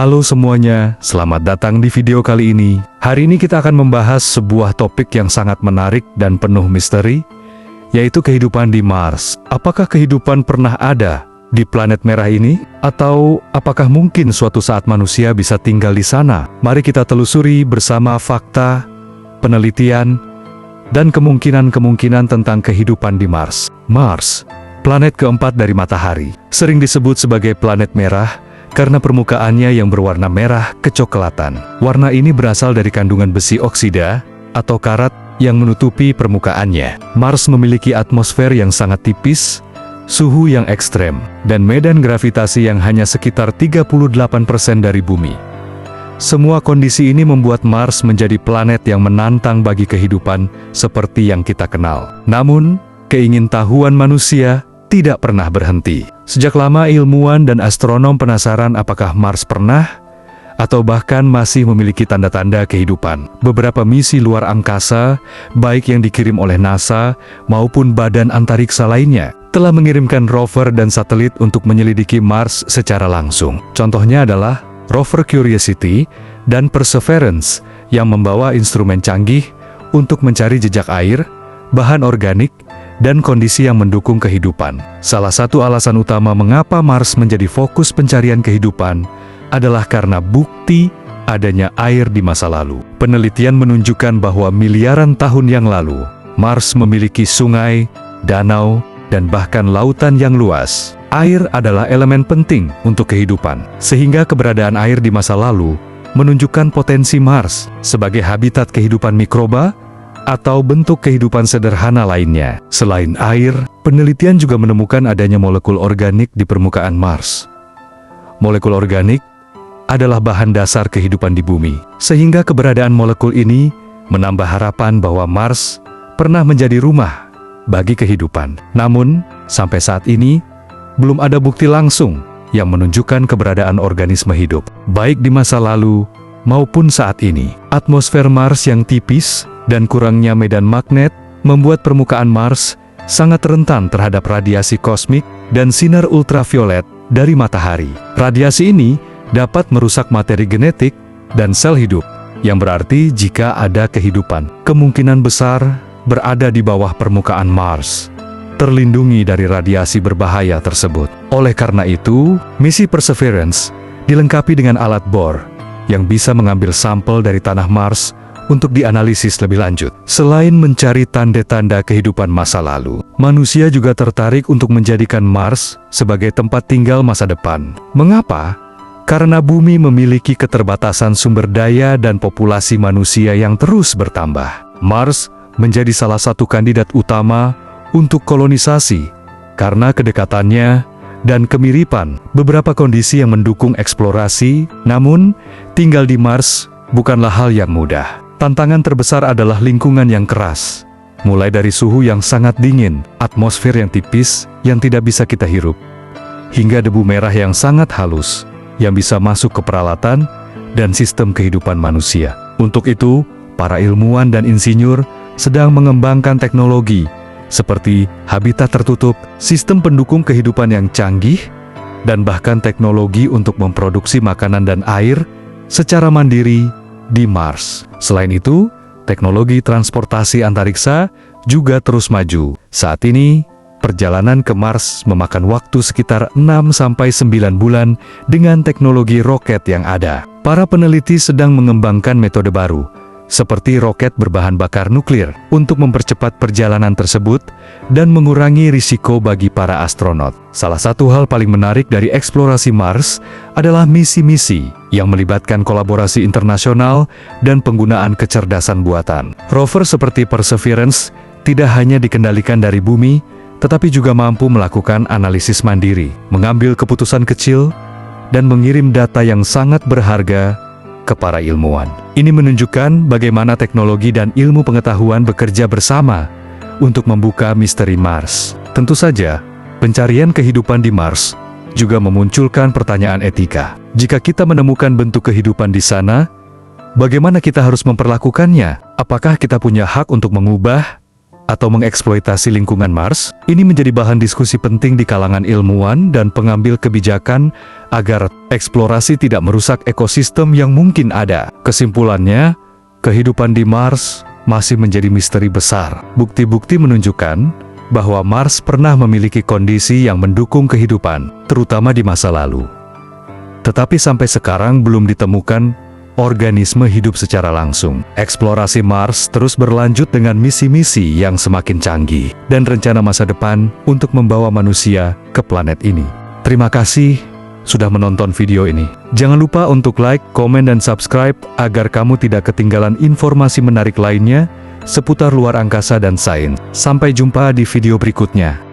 Halo semuanya, selamat datang di video kali ini. Hari ini kita akan membahas sebuah topik yang sangat menarik dan penuh misteri, yaitu kehidupan di Mars. Apakah kehidupan pernah ada di planet merah ini? Atau apakah mungkin suatu saat manusia bisa tinggal di sana? Mari kita telusuri bersama fakta, penelitian, dan kemungkinan-kemungkinan tentang kehidupan di Mars. Mars, planet keempat dari matahari, sering disebut sebagai planet merah karena permukaannya yang berwarna merah kecoklatan. Warna ini berasal dari kandungan besi oksida atau karat yang menutupi permukaannya. Mars memiliki atmosfer yang sangat tipis, suhu yang ekstrem, dan medan gravitasi yang hanya sekitar 38% dari bumi. Semua kondisi ini membuat Mars menjadi planet yang menantang bagi kehidupan seperti yang kita kenal. Namun, keingintahuan manusia tidak pernah berhenti. Sejak lama ilmuwan dan astronom penasaran apakah Mars pernah atau bahkan masih memiliki tanda-tanda kehidupan. Beberapa misi luar angkasa, baik yang dikirim oleh NASA maupun badan antariksa lainnya, telah mengirimkan rover dan satelit untuk menyelidiki Mars secara langsung. Contohnya adalah rover Curiosity dan Perseverance yang membawa instrumen canggih untuk mencari jejak air, bahan organik, dan kondisi yang mendukung kehidupan. Salah satu alasan utama mengapa Mars menjadi fokus pencarian kehidupan adalah karena bukti adanya air di masa lalu. Penelitian menunjukkan bahwa miliaran tahun yang lalu, Mars memiliki sungai, danau, dan bahkan lautan yang luas. Air adalah elemen penting untuk kehidupan, sehingga keberadaan air di masa lalu menunjukkan potensi Mars sebagai habitat kehidupan mikroba atau bentuk kehidupan sederhana lainnya. Selain air, penelitian juga menemukan adanya molekul organik di permukaan Mars. Molekul organik adalah bahan dasar kehidupan di bumi, sehingga keberadaan molekul ini menambah harapan bahwa Mars pernah menjadi rumah bagi kehidupan. Namun, sampai saat ini, belum ada bukti langsung yang menunjukkan keberadaan organisme hidup, baik di masa lalu maupun saat ini. Atmosfer Mars yang tipis dan kurangnya medan magnet membuat permukaan Mars sangat rentan terhadap radiasi kosmik dan sinar ultraviolet dari matahari. Radiasi ini dapat merusak materi genetik dan sel hidup, yang berarti jika ada kehidupan, kemungkinan besar berada di bawah permukaan Mars, terlindungi dari radiasi berbahaya tersebut. Oleh karena itu, misi Perseverance dilengkapi dengan alat bor yang bisa mengambil sampel dari tanah Mars untuk dianalisis lebih lanjut. Selain mencari tanda-tanda kehidupan masa lalu, manusia juga tertarik untuk menjadikan Mars sebagai tempat tinggal masa depan. Mengapa? Karena bumi memiliki keterbatasan sumber daya dan populasi manusia yang terus bertambah. Mars menjadi salah satu kandidat utama untuk kolonisasi karena kedekatannya dan kemiripan beberapa kondisi yang mendukung eksplorasi. Namun, tinggal di Mars bukanlah hal yang mudah. Tantangan terbesar adalah lingkungan yang keras, mulai dari suhu yang sangat dingin, atmosfer yang tipis yang tidak bisa kita hirup, hingga debu merah yang sangat halus yang bisa masuk ke peralatan dan sistem kehidupan manusia. Untuk itu, para ilmuwan dan insinyur sedang mengembangkan teknologi seperti habitat tertutup, sistem pendukung kehidupan yang canggih, dan bahkan teknologi untuk memproduksi makanan dan air secara mandiri di Mars. Selain itu, teknologi transportasi antariksa juga terus maju. Saat ini, perjalanan ke Mars memakan waktu sekitar 6-9 bulan dengan teknologi roket yang ada. Para peneliti sedang mengembangkan metode baru, seperti roket berbahan bakar nuklir, untuk mempercepat perjalanan tersebut dan mengurangi risiko bagi para astronot. Salah satu hal paling menarik dari eksplorasi Mars adalah misi-misi yang melibatkan kolaborasi internasional dan penggunaan kecerdasan buatan. Rover seperti Perseverance tidak hanya dikendalikan dari bumi, tetapi juga mampu melakukan analisis mandiri, mengambil keputusan kecil, dan mengirim data yang sangat berharga ke para ilmuwan. Ini menunjukkan bagaimana teknologi dan ilmu pengetahuan bekerja bersama untuk membuka misteri Mars. Tentu saja, pencarian kehidupan di Mars juga memunculkan pertanyaan etika. Jika kita menemukan bentuk kehidupan di sana, bagaimana kita harus memperlakukannya? Apakah kita punya hak untuk mengubah atau mengeksploitasi lingkungan Mars? Ini menjadi bahan diskusi penting di kalangan ilmuwan dan pengambil kebijakan agar eksplorasi tidak merusak ekosistem yang mungkin ada. Kesimpulannya, kehidupan di Mars masih menjadi misteri besar. Bukti-bukti menunjukkan bahwa Mars pernah memiliki kondisi yang mendukung kehidupan, terutama di masa lalu. Tetapi sampai sekarang belum ditemukan organisme hidup secara langsung. Eksplorasi Mars terus berlanjut dengan misi-misi yang semakin canggih dan rencana masa depan untuk membawa manusia ke planet ini. Terima kasih sudah menonton video ini. Jangan lupa untuk like, komen, dan subscribe agar kamu tidak ketinggalan informasi menarik lainnya seputar luar angkasa dan sains. Sampai jumpa di video berikutnya.